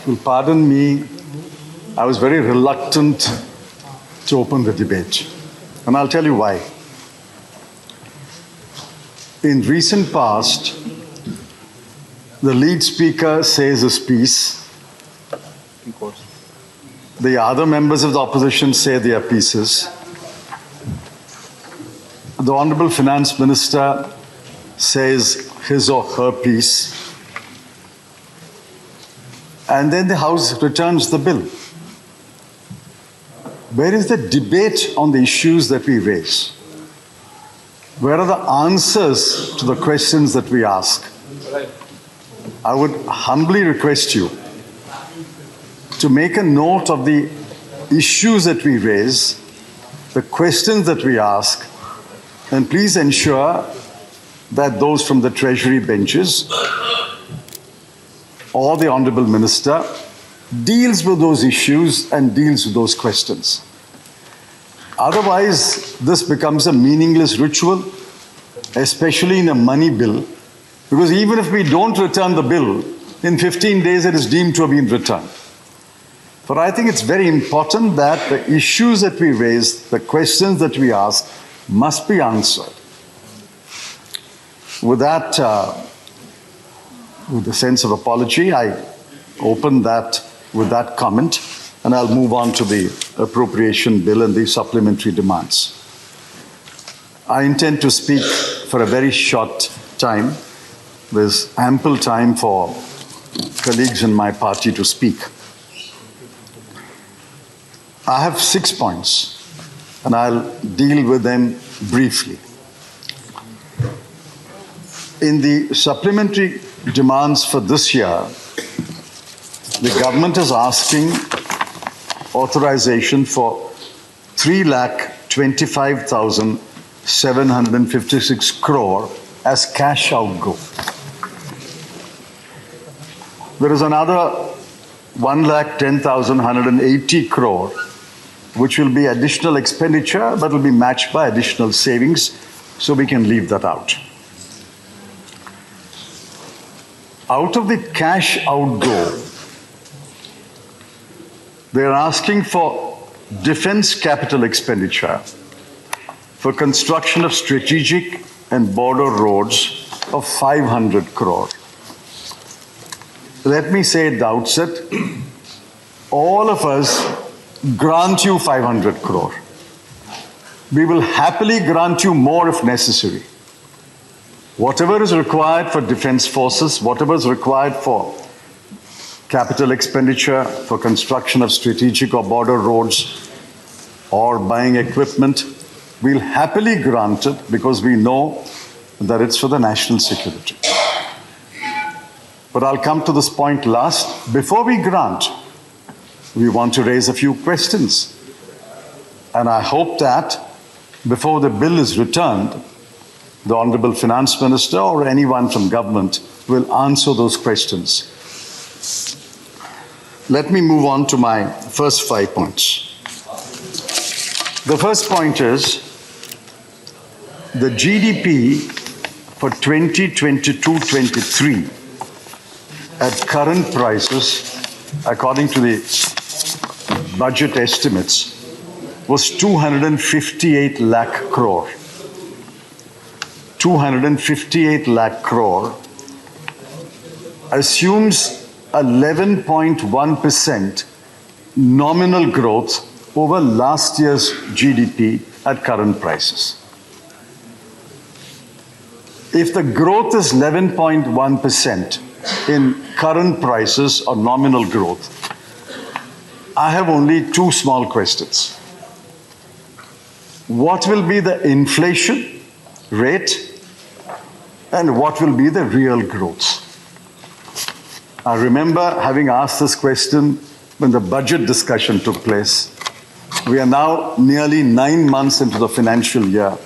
You'll pardon me, I was very reluctant to open the debate. And I'll tell you why. In recent past, the lead speaker says his piece. The other members of the opposition say their pieces. The Honorable Finance Minister says his or her piece. And then the House returns the bill. Where is the debate on the issues that we raise? Where are the answers to the questions that we ask? I would humbly request you to make a note of the issues that we raise, the questions that we ask, and please ensure that those from the Treasury benches or the Honorable Minister deals with those issues and deals with those questions. Otherwise, this becomes a meaningless ritual, especially in a money bill, because even if we don't return the bill, in 15 days it is deemed to have been returned. But I think it's very important that the issues that we raise, the questions that we ask, must be answered. With that, with a sense of apology, I open that with that comment, and I'll move on to the appropriation bill and the supplementary demands. I intend to speak for a very short time. There's ample time for colleagues in my party to speak. I have 6 points, and I'll deal with them briefly. In the supplementary demands for this year, the government is asking authorization for 3,25,756 crore as cash outgo. There is another 1,10,180 crore, which will be additional expenditure, but will be matched by additional savings, so we can leave that out. Out of the cash outgo, they're asking for defense capital expenditure for construction of strategic and border roads of 500 crore. Let me say at the outset, all of us grant you 500 crore. We will happily grant you more if necessary. Whatever is required for defense forces, whatever is required for capital expenditure, for construction of strategic or border roads, or buying equipment, we'll happily grant it because we know that it's for the national security. But I'll come to this point last. Before we grant, we want to raise a few questions. And I hope that before the bill is returned, the Honorable Finance Minister or anyone from government will answer those questions. Let me move on to my first 5 points. The first point is the GDP for 2022-23 at current prices, according to the budget estimates, was 258 lakh crore. 258 lakh crore assumes 11.1% nominal growth over last year's GDP at current prices. If the growth is 11.1% in current prices or nominal growth, I have only 2 small questions. What will be the inflation rate and what will be the real growth? I remember having asked this question when the budget discussion took place. We are now nearly 9 months into the financial year.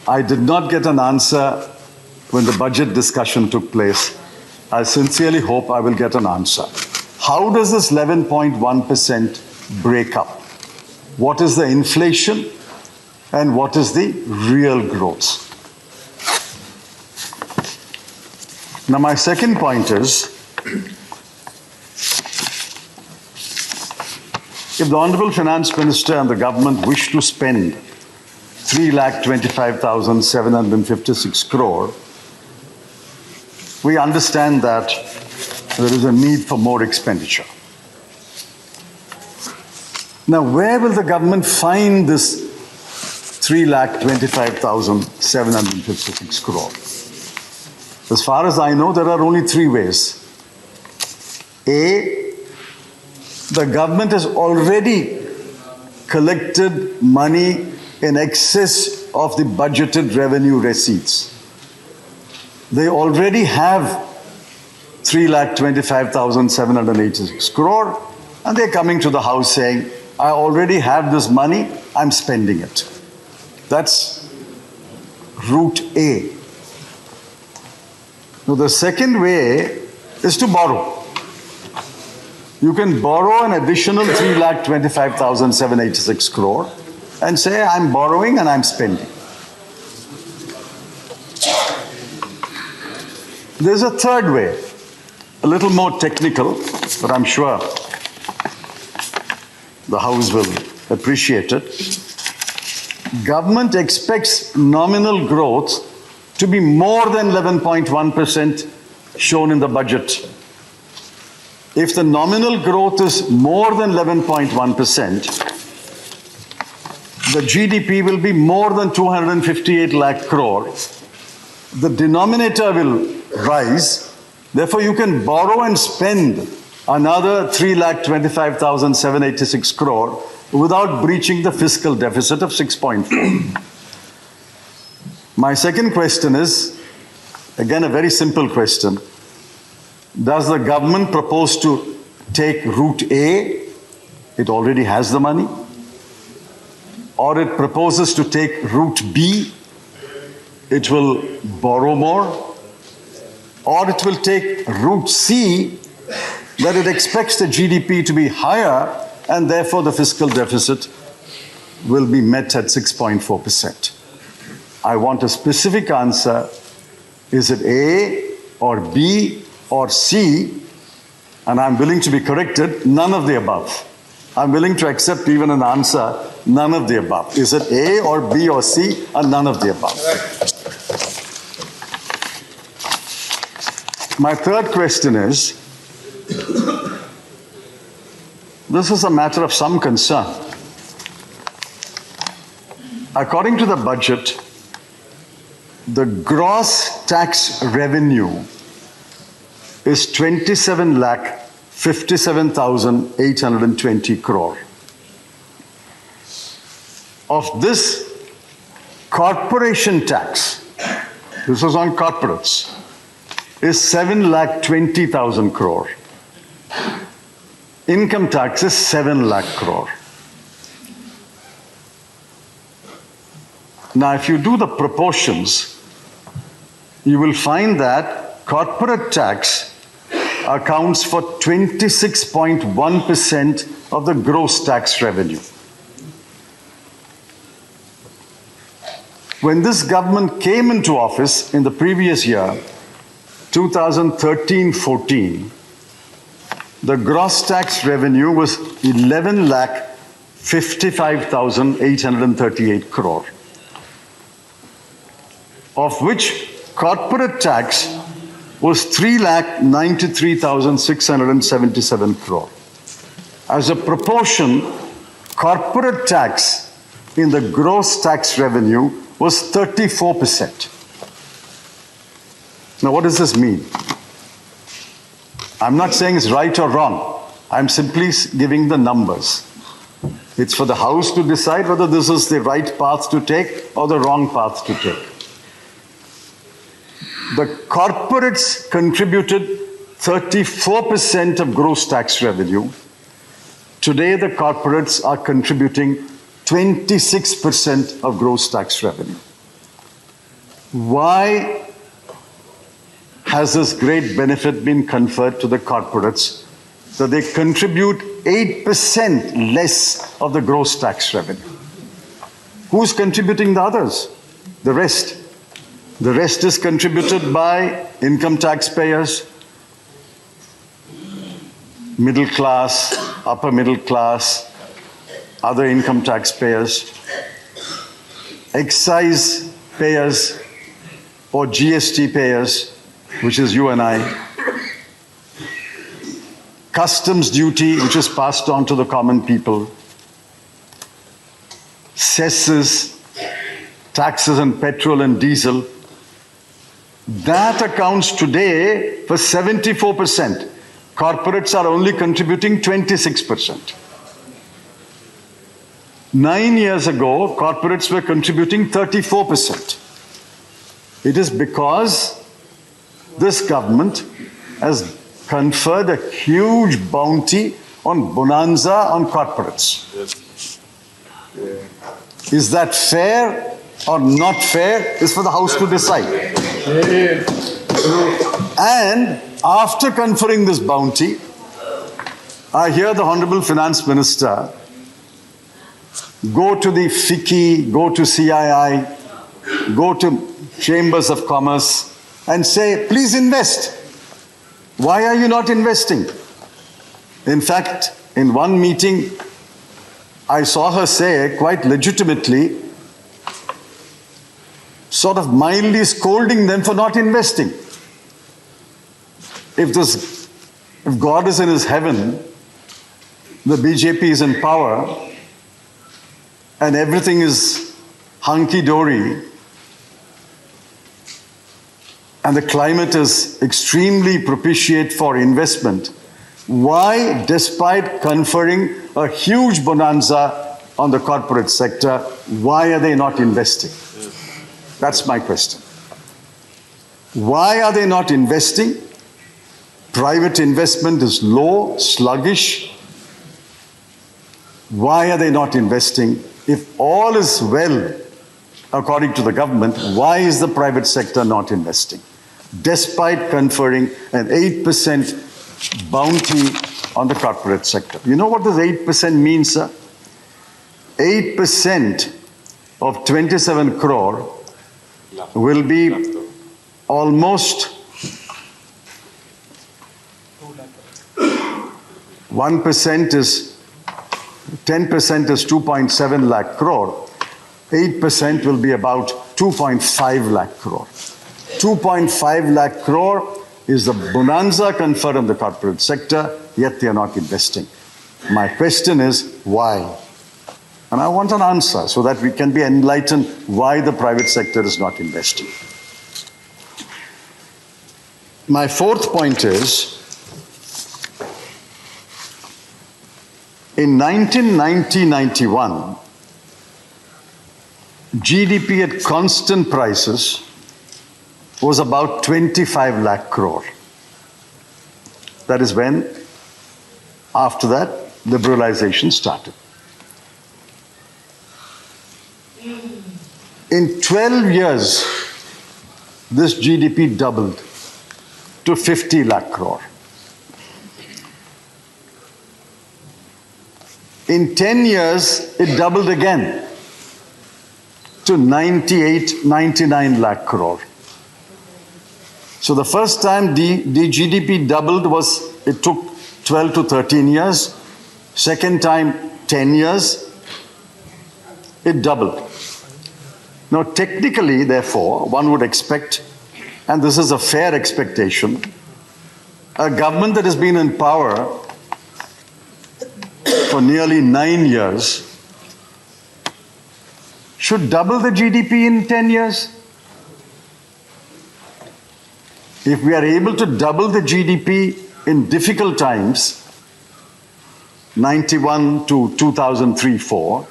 I did not get an answer when the budget discussion took place. I sincerely hope I will get an answer. How does this 11.1% break up? What is the inflation and what is the real growth? Now, my second point is If the Honorable Finance Minister and the government wish to spend 3,25,756 crore, we understand that there is a need for more expenditure. Now, where will the government find this 3,25,756 crore? As far as I know, there are only three ways. A, the government has already collected money in excess of the budgeted revenue receipts. They already have 3,25,786 crore, and they're coming to the House saying, I already have this money, I'm spending it. That's route A. Now, the second way is to borrow. You can borrow an additional 3,25,786 crore and say, I'm borrowing and I'm spending. There's a third way, a little more technical, but I'm sure the House will appreciate it. Government expects nominal growth to be more than 11.1% shown in the budget. If the nominal growth is more than 11.1%, the GDP will be more than 258 lakh crore. The denominator will rise. Therefore, you can borrow and spend another 3,25,786 crore without breaching the fiscal deficit of 6.4. My second question is, again, a very simple question. Does the government propose to take route A? It already has the money. Or it proposes to take route B? It will borrow more. Or it will take route C, that it expects the GDP to be higher and therefore the fiscal deficit will be met at 6.4%. I want a specific answer. Is it A or B or C? And I'm willing to be corrected, none of the above. I'm willing to accept even an answer, none of the above. Is it A or B or C, or none of the above? My third question is, this is a matter of some concern. According to the budget, the gross tax revenue is 27,57,820 crore. Of this, corporation tax, this is on corporates, is 7,20,000 crore. Income tax is 7 lakh crore. Now, if you do the proportions, you will find that corporate tax accounts for 26.1% of the gross tax revenue. When this government came into office in the previous year, 2013-14, the gross tax revenue was 11,55,838 crore, of which corporate tax was 3,93,677 crore. As a proportion, corporate tax in the gross tax revenue was 34%. Now, what does this mean? I'm not saying it's right or wrong. I'm simply giving the numbers. It's for the House to decide whether this is the right path to take or the wrong path to take. The corporates contributed 34% of gross tax revenue. Today, the corporates are contributing 26% of gross tax revenue. Why has this great benefit been conferred to the corporates that they contribute 8% less of the gross tax revenue? Who's contributing the others? The rest. The rest is contributed by income taxpayers, middle class, upper middle class, other income tax payers, excise payers or GST payers, which is you and I, customs duty, which is passed on to the common people, cesses, taxes on petrol and diesel, that accounts today for 74%. Corporates are only contributing 26%. 9 years ago, corporates were contributing 34%. It is because this government has conferred a huge bounty on bonanza on corporates. Is that fair or not fair is for the House to decide. And after conferring this bounty, I hear the Honorable Finance Minister go to the FICCI, go to CII, go to Chambers of Commerce and say, please invest. Why are you not investing? In fact, in one meeting, I saw her say quite legitimately, sort of mildly scolding them for not investing. If God is in his heaven, the BJP is in power, and everything is hunky-dory, and the climate is extremely propitiate for investment, why, despite conferring a huge bonanza on the corporate sector, why are they not investing? That's my question. Why are they not investing? Private investment is low, sluggish. Why are they not investing? If all is well, according to the government, why is the private sector not investing? Despite conferring an 8% bounty on the corporate sector. You know what this 8% means, sir? 8% of 27 crore will be almost 1% is 10% is 2.7 lakh crore. 8% will be about 2.5 lakh crore. 2.5 lakh crore is the bonanza conferred on the corporate sector, yet they are not investing. My question is, why? And I want an answer so that we can be enlightened why the private sector is not investing. My fourth point is, in 1990-91, GDP at constant prices was about 25 lakh crore. That is when, after that, liberalization started. In 12 years, this GDP doubled to 50 lakh crore. In 10 years, it doubled again to 98, 99 lakh crore. So the first time the GDP doubled was, it took 12 to 13 years. Second time, 10 years, it doubled. Now technically, therefore, one would expect, and this is a fair expectation, a government that has been in power for nearly 9 years should double the GDP in 10 years. If we are able to double the GDP in difficult times, 91 to 2003-04,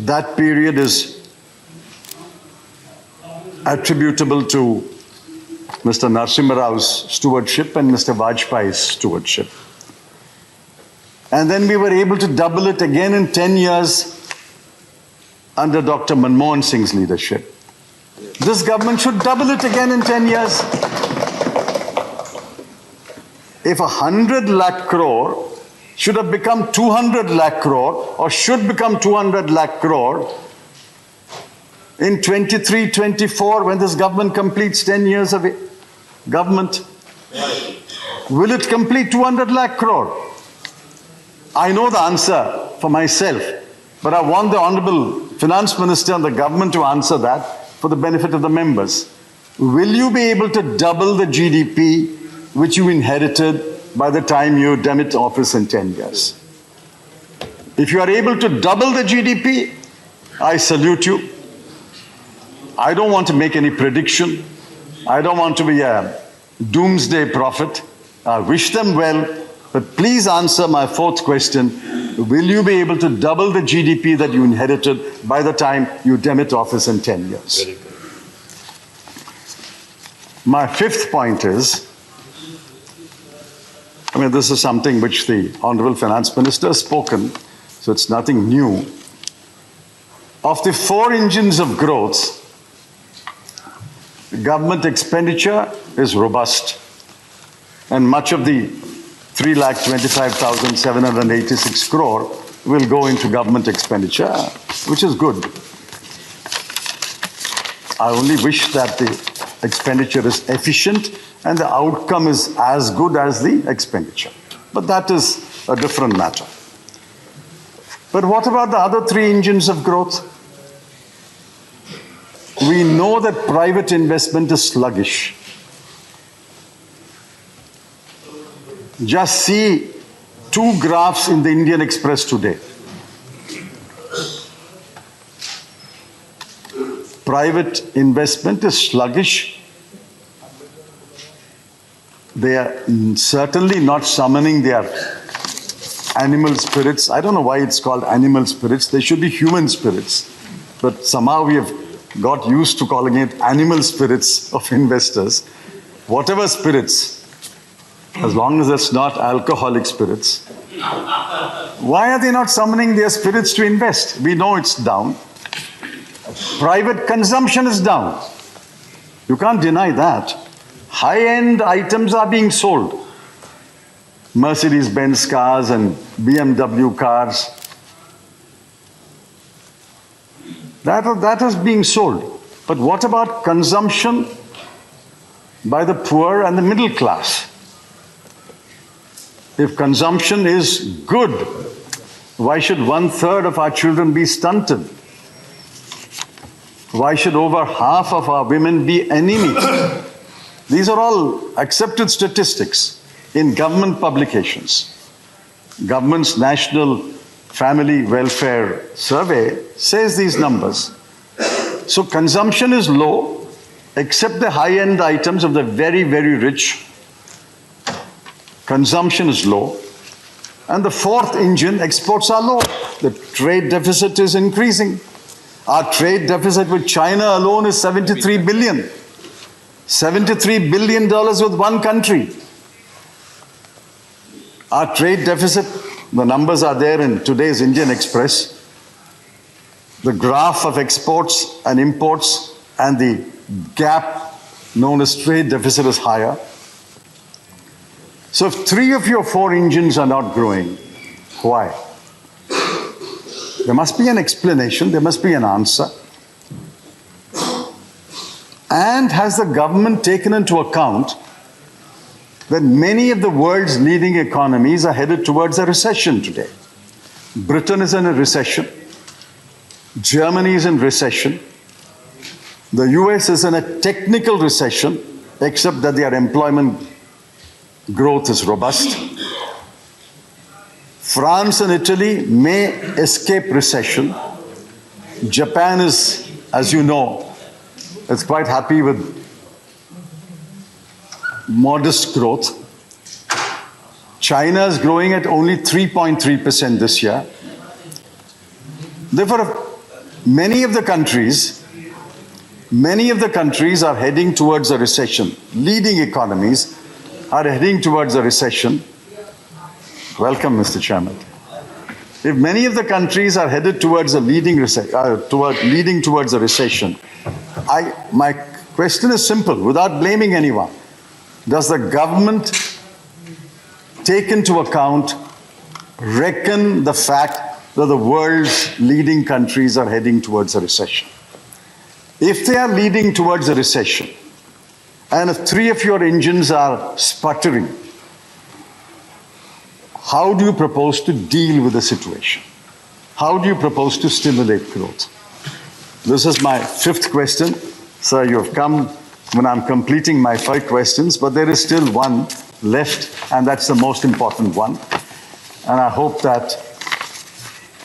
that period is attributable to Mr. Narasimha Rao's stewardship and Mr. Vajpayee's stewardship. And then we were able to double it again in 10 years under Dr. Manmohan Singh's leadership. This government should double it again in 10 years. If 100 lakh crore should have become 200 lakh crore or should become 200 lakh crore in 23-24 when this government completes 10 years of government, will it complete 200 lakh crore? I know the answer for myself, but I want the Honorable Finance Minister and the government to answer that for the benefit of the members. Will you be able to double the GDP which you inherited by the time you demit office in 10 years? If you are able to double the GDP, I salute you. I don't want to make any prediction. I don't want to be a doomsday prophet. I wish them well, but please answer my fourth question. Will you be able to double the GDP that you inherited by the time you demit office in 10 years? Very good. My fifth point is, this is something which the Honorable Finance Minister has spoken, so it's nothing new. Of the 4 engines of growth, government expenditure is robust, and much of the 3,25,786 crore will go into government expenditure, which is good. I only wish that the expenditure is efficient and the outcome is as good as the expenditure. But that is a different matter. But what about the other 3 engines of growth? We know that private investment is sluggish. Just see 2 graphs in the Indian Express today. Private investment is sluggish. They are certainly not summoning their animal spirits. I don't know why it's called animal spirits. They should be human spirits. But somehow we have got used to calling it animal spirits of investors. Whatever spirits, as long as it's not alcoholic spirits. Why are they not summoning their spirits to invest? We know it's down. Private consumption is down. You can't deny that. High-end items are being sold. Mercedes-Benz cars and BMW cars. That is being sold. But what about consumption by the poor and the middle class? If consumption is good, why should 1/3 of our children be stunted? Why should over half of our women be anemic? These are all accepted statistics in government publications. Government's National Family Welfare Survey says these numbers. So consumption is low, except the high-end items of the very, very rich. Consumption is low. And the 4th engine, exports are low. The trade deficit is increasing. Our trade deficit with China alone is $73 billion. $73 billion with one country. Our trade deficit, the numbers are there in today's Indian Express. The graph of exports and imports and the gap known as trade deficit is higher. So if 3 of your 4 engines are not growing, why? There must be an explanation, there must be an answer. And has the government taken into account that many of the world's leading economies are headed towards a recession today? Britain is in a recession. Germany is in recession. The US is in a technical recession, except that their employment growth is robust. France and Italy may escape recession. Japan is, as you know, is quite happy with modest growth. China is growing at only 3.3% this year. Therefore, many of the countries are heading towards a recession. Leading economies are heading towards a recession. Welcome, Mr. Chairman. If many of the countries are headed towards a leading towards a recession, my question is simple, without blaming anyone. Does the government take into account, reckon the fact that the world's leading countries are heading towards a recession? If they are leading towards a recession, and if 3 of your engines are sputtering, how do you propose to deal with the situation? How do you propose to stimulate growth? This is my fifth question. Sir, you have come when I'm completing my 5 questions, but there is still one left, and that's the most important one. And I hope that...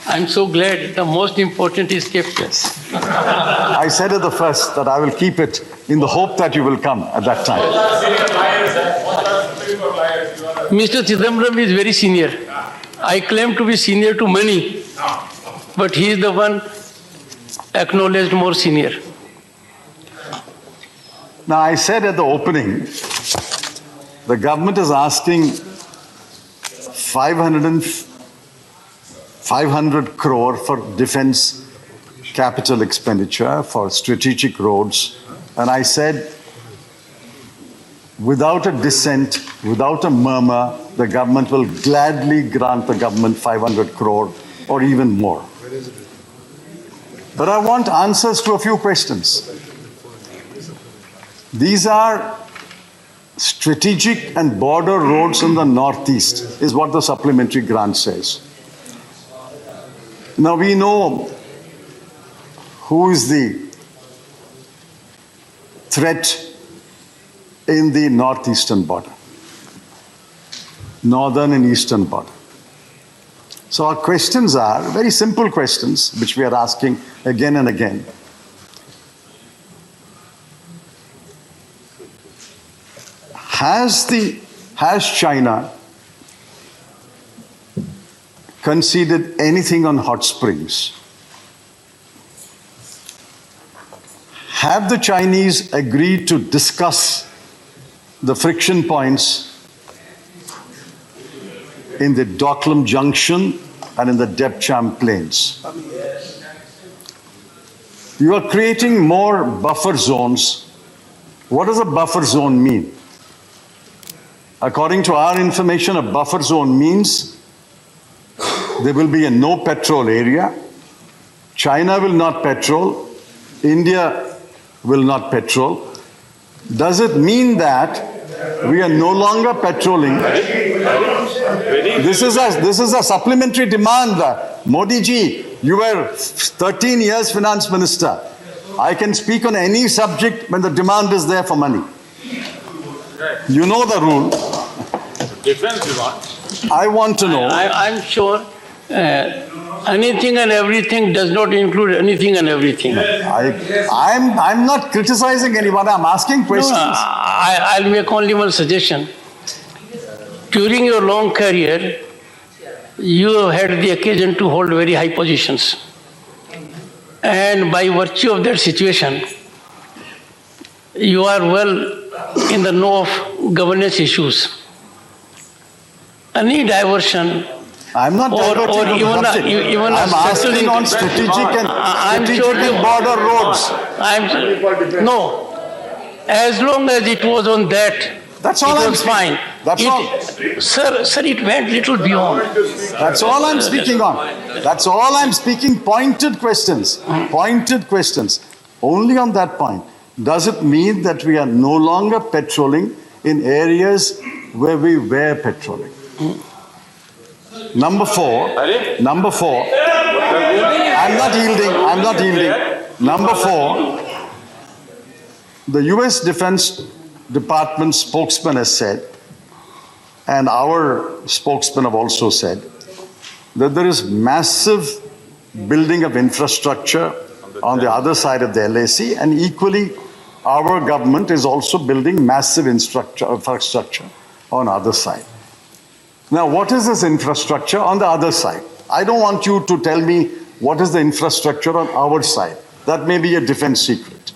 I'm so glad the most important is kept. Yes. I said at the first that I will keep it in the hope that you will come at that time. Mr. Chidambaram is very senior. I claim to be senior to many, but he is the one acknowledged more senior. Now, I said at the opening, the government is asking 500 crore for defense capital expenditure for strategic roads. And I said, without a dissent, without a murmur, the government will gladly grant the government 500 crore or even more. But I want answers to a few questions. These are strategic and border roads in the northeast, is what the supplementary grant says. Now we know who is the threat in the northeastern border, northern and eastern border. So our questions are very simple questions, which we are asking again and again. Has China conceded anything on hot springs? Have the Chinese agreed to discuss the friction points in the Doklam Junction and in the Depcham Plains? You are creating more buffer zones. What does a buffer zone mean? According to our information, a buffer zone means there will be a no petrol area. China will not petrol. India will not petrol. Does it mean that we are no longer petroling? This is a supplementary demand. Modi ji, you were 13 years finance minister. I can speak on any subject when the demand is there for money. You know the rule. Defense you want? I want to know. I'm sure anything and everything does not include anything and everything. I'm not criticizing anyone. I'm asking questions. No, I'll make only one suggestion. During your long career, you have had the occasion to hold very high positions. And by virtue of that situation, you are well in the know of governance issues. Any diversion I'm not diverting I'm asking on strategic and border roads. No. As long as it was on that, that's all it was fine. That's all. Sir, it went little beyond. That's all I'm speaking on. That's all I'm speaking. Pointed questions. Pointed questions. Only on that point. Does it mean that we are no longer petroling in areas where we were petroling? Number four, I'm not yielding. Number 4, the US Defense Department spokesman has said, and our spokesman have also said, that there is massive building of infrastructure on the other side of the LAC, and equally our government is also building massive infrastructure on the other side. Now, what is this infrastructure on the other side? I don't want you to tell me what is the infrastructure on our side. That may be a defense secret.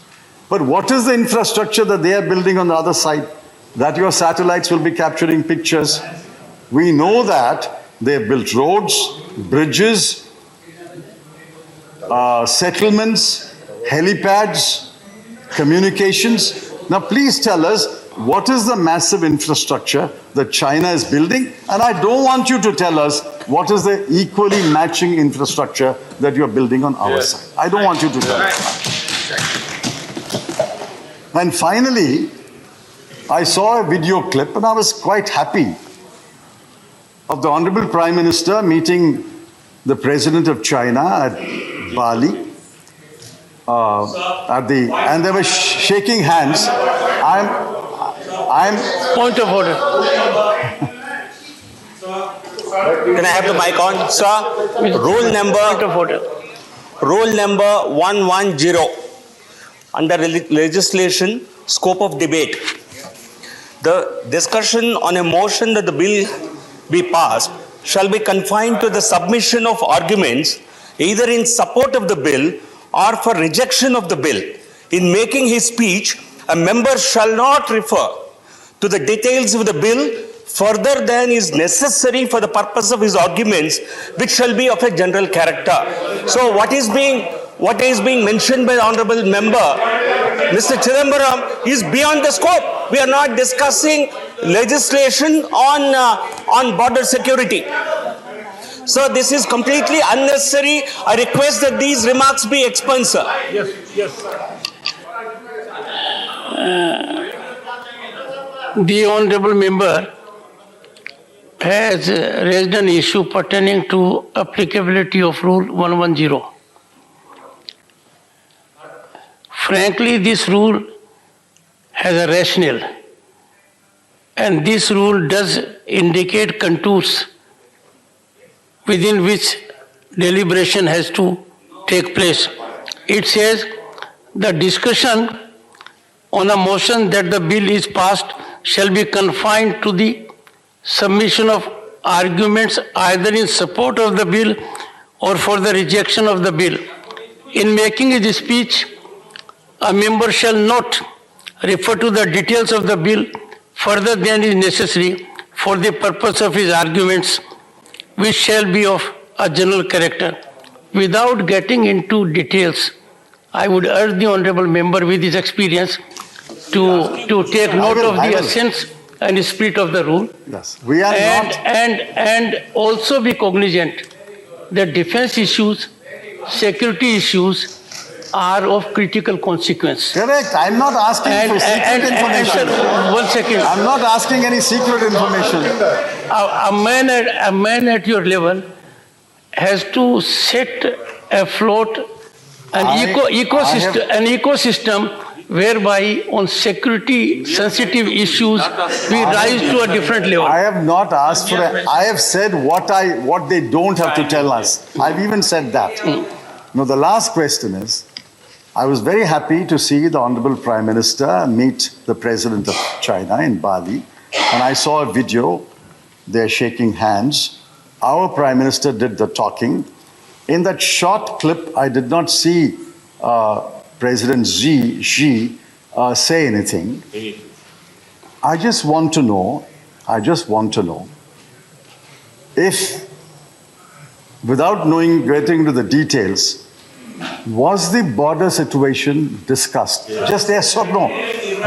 But what is the infrastructure that they are building on the other side? That your satellites will be capturing pictures. We know that they have built roads, bridges, settlements, helipads, communications. Now, please tell us, what is the massive infrastructure that China is building? And I don't want you to tell us what is the equally matching infrastructure that you're building on our side. I don't want you to tell us. And finally, I saw a video clip and I was quite happy of the Honorable Prime Minister meeting the President of China at Bali. And they were shaking hands. I'm Point of order. Can I have the mic on, sir? Rule Point of order. number 110 under legislation scope of debate. The discussion on a motion that the bill be passed shall be confined to the submission of arguments either in support of the bill or for rejection of the bill. In making his speech, a member shall not refer to the details of the bill further than is necessary for the purpose of his arguments, which shall be of a general character. So what is being mentioned by the honorable member, Mr. Chidambaram, is beyond the scope. We are not discussing legislation on border security. So this is completely unnecessary. I request that these remarks be expunged, sir. The honorable member has raised an issue pertaining to applicability of Rule 110. Frankly, this rule has a rationale, and this rule does indicate contours within which deliberation has to take place. It says the discussion on a motion that the bill is passed shall be confined to the submission of arguments either in support of the bill or for the rejection of the bill. In making his speech, a member shall not refer to the details of the bill further than is necessary for the purpose of his arguments, which shall be of a general character. Without getting into details, I would urge the honorable member with his experience to take note of the essence and spirit of the rule. Yes, we are and also be cognizant that defense issues, security issues are of critical consequence. correct. I'm not asking for secret information. One second. I'm not asking any secret information. A man at your level has to set afloat an ecosystem whereby on security sensitive issues we rise to a different level. I have not asked for it. I have said what they don't have to tell us. I've even said that. Now the last question is, I was very happy to see the Honorable Prime Minister meet the President of China in Bali, and I saw a video. They're shaking hands. Our Prime Minister did the talking. In that short clip, I did not see President Xi say anything. I just want to know if, without getting into the details, was the border situation discussed? Just yes or no.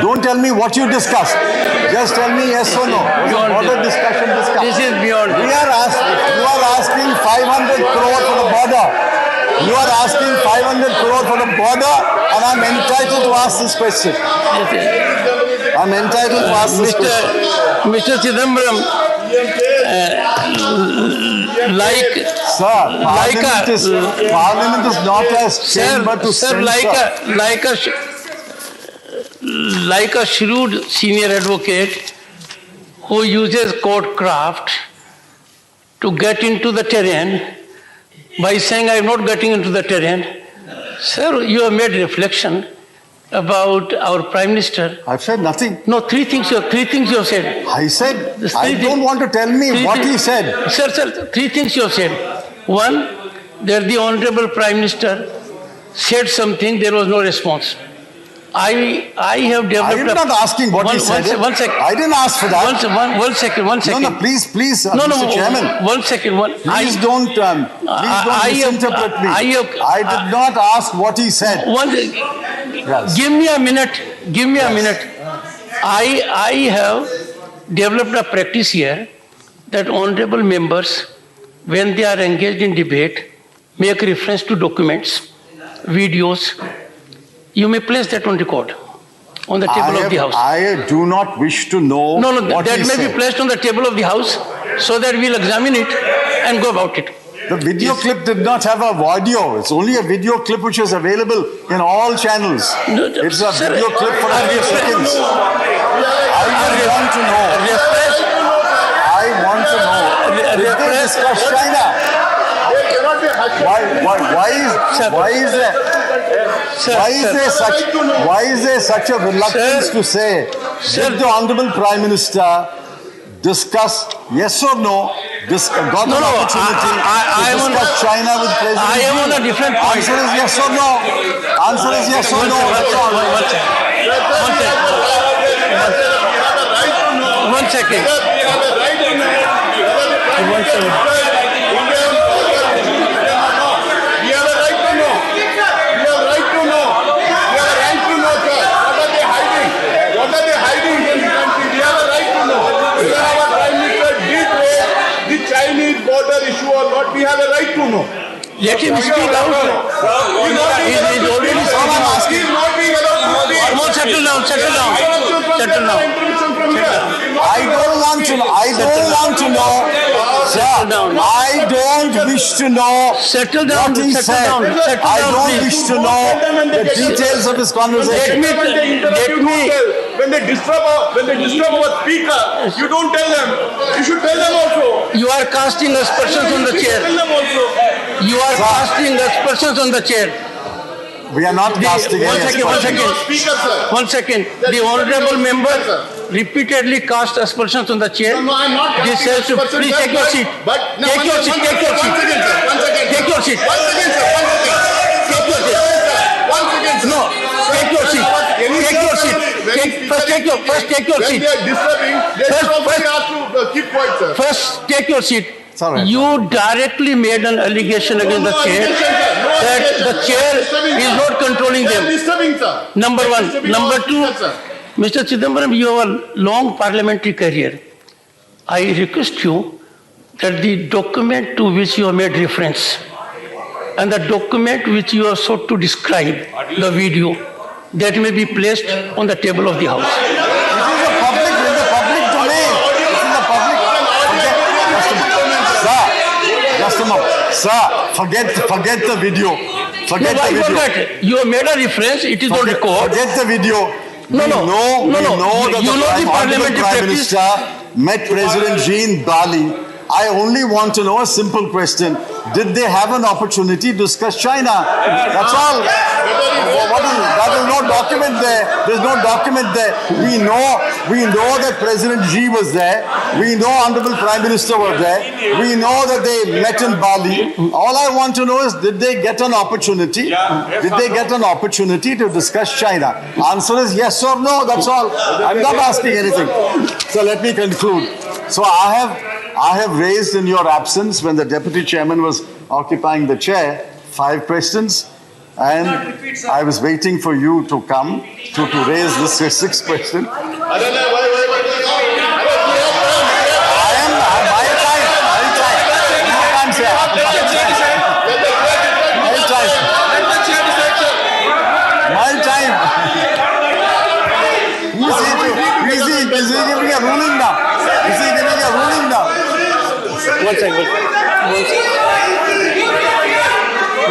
Don't tell me what you discussed. Just tell me yes or no. Was the border discussion discussed? This is beyond. You are asking 500 crore for the border. You are asking 500 crore for the border, and I'm entitled to ask this question. I'm entitled to ask this question. Mr. Chidambaram, Parliament is not a chamber to sir, like a shrewd senior advocate who uses courtcraft to get into the terrain by saying, I am not getting into the terrain. Sir, you have made reflection about our Prime Minister. I've said nothing. No, three things you have said. I said, I don't want to tell me what he said. Sir, three things you have said. One, that the Honorable Prime Minister said something, there was no response. I have developed... I am not asking what he said. One second. I didn't ask for that. One second. No, please, Mr. Chairman. One second. Please don't misinterpret me. I did not ask what he said. Yes. Give me a minute. I have developed a practice here that honorable members, when they are engaged in debate, make reference to documents, videos. You may place that on record, on the table of the House. I do not wish to know what he said. That may be placed on the table of the House. so that we'll examine it and go about it. The video clip did not have a audio. It's only a video clip which is available in all channels. No, It's a sir, video clip for a few seconds. I want to know. I want to know. Did they discuss China? Why is there such a reluctance Sir, to say? sir, Did the Honorable Prime Minister discuss yes or no? Got No, an no, opportunity I to am on- discuss China with President I am Xi? on a different point. Answer is yes or no. Answer is yes or no. That's all. One second. One second. Chinese border issue or not, we have a right to know. Let him speak out. He is already All I'm asking speaking. is not being allowed to speak. Come on, settle down, settle down. Settle down. I don't want to know. Sir, I don't wish to know Settle down, what he settle said. down, settle I down, don't please. wish to know the details of his conversation. When they disturb our speaker, you don't tell them. You should tell them also. You are casting aspersions on the Tell chair. them also. You are casting aspersions on the chair. We are not casting One any second, one aspersions. second. Speaker, sir. One second. The honorable member repeatedly cast aspersions on the chair. No, I'm not This casting has to, aspersions, please take your seat. But no, Take your seat, take your seat. One second, sir. One second. Take your seat. One second, sir. One second. Take your seat. One second, sir. No, take your seat. Take your seat. First take your When seat. they are disturbing, they should also First- be asked to keep quiet, sir. First, take your seat. It's all right. You directly made an allegation against the chair that the chair is not controlling They are them. disturbing, sir. Number one. Disturbing Number our two, speaker, sir. Mr. Chidambaram, you have a long parliamentary career. I request you that the document to which you have made reference and the document which you have sought to describe, the video, that may be placed on the table of the House. This is a public, in the public domain. This is the public. Just a moment. Sir, forget the video. No, Forget why the video. forget? You have made a reference, it is on record. Forget the video. No, we no. know, No, we no. know that You know the Honorable parliamentary Prime practice. Minister met President Xi in Bali. I only want to know a simple question. Did they have an opportunity to discuss China? That's all. There's no document there. There's no document there. We know that President Xi was there. We know Honorable Prime Minister was there. We know that they met in Bali. All I want to know is, did they get an opportunity? Did they get an opportunity to discuss China? Answer is yes or no. That's all. I'm not asking anything. So let me conclude. So I have raised in your absence, when the deputy chairman was occupying the chair, 5 questions, and I was waiting for you to come to raise this 6th question. I am my time, sir. My time. Is he giving a ruling now? Is he giving a ruling now? One second.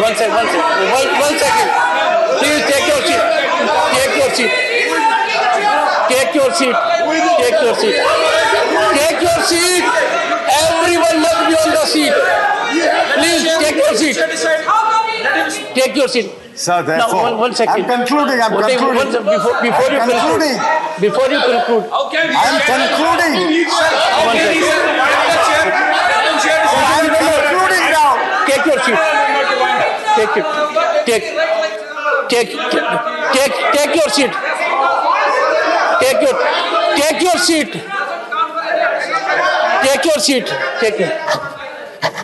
One second. Please take your seat. Take your seat. Take your seat. Take your seat. Take your seat. Everyone must be on the seat. Please take your seat. Take your seat. Sir, Now, therefore, one second. I'm concluding. Before you conclude. Before you conclude. I'm concluding. One second. I'm concluding now. Take your seat. Take it. Take your seat. Take your seat. Take your seat. Take it.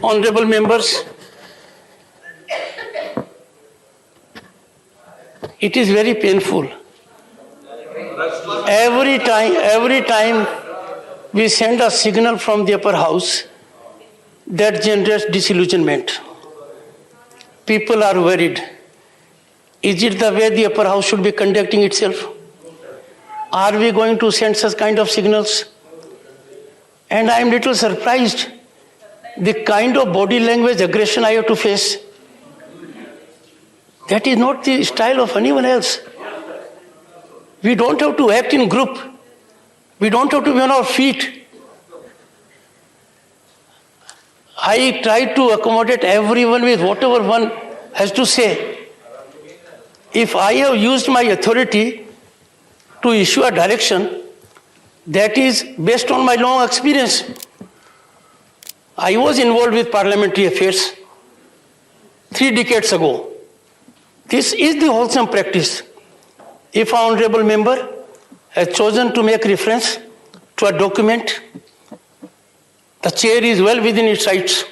Honorable members, it is very painful. Every time we send a signal from the upper house, that generates disillusionment. People are worried. Is it the way the upper house should be conducting itself? Are we going to send such kind of signals? And I am little surprised the kind of body language aggression I have to face. That is not the style of anyone else. We don't have to act in group. We don't have to be on our feet. I try to accommodate everyone with whatever one has to say. If I have used my authority to issue a direction, that is based on my long experience. I was involved with parliamentary affairs 3 decades ago. This is the wholesome practice. If an honorable member has chosen to make reference to a document, the chair is well within its rights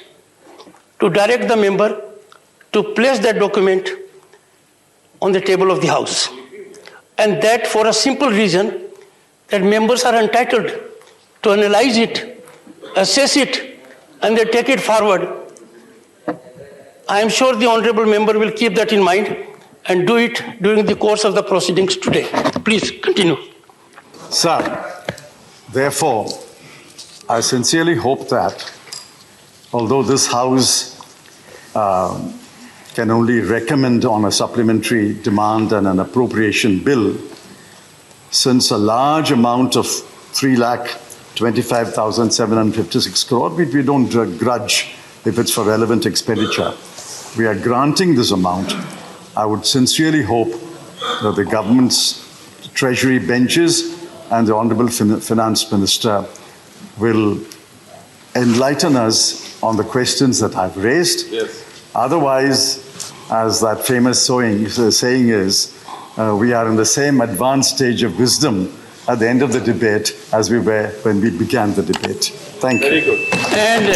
to direct the member to place that document on the table of the House. And that for a simple reason that members are entitled to analyze it, assess it, and they take it forward. I am sure the honorable member will keep that in mind and do it during the course of the proceedings today. Please continue. Sir, therefore, I sincerely hope that, although this House can only recommend on a supplementary demand and an appropriation bill, since a large amount of 3,25,756 crore, we don't grudge if it's for relevant expenditure. We are granting this amount. I would sincerely hope that the government's treasury benches and the Honorable Finance Minister will enlighten us on the questions that I've raised. Yes. Otherwise, as that famous saying is, we are in the same advanced stage of wisdom at the end of the debate as we were when we began the debate. Thank you. Very good. And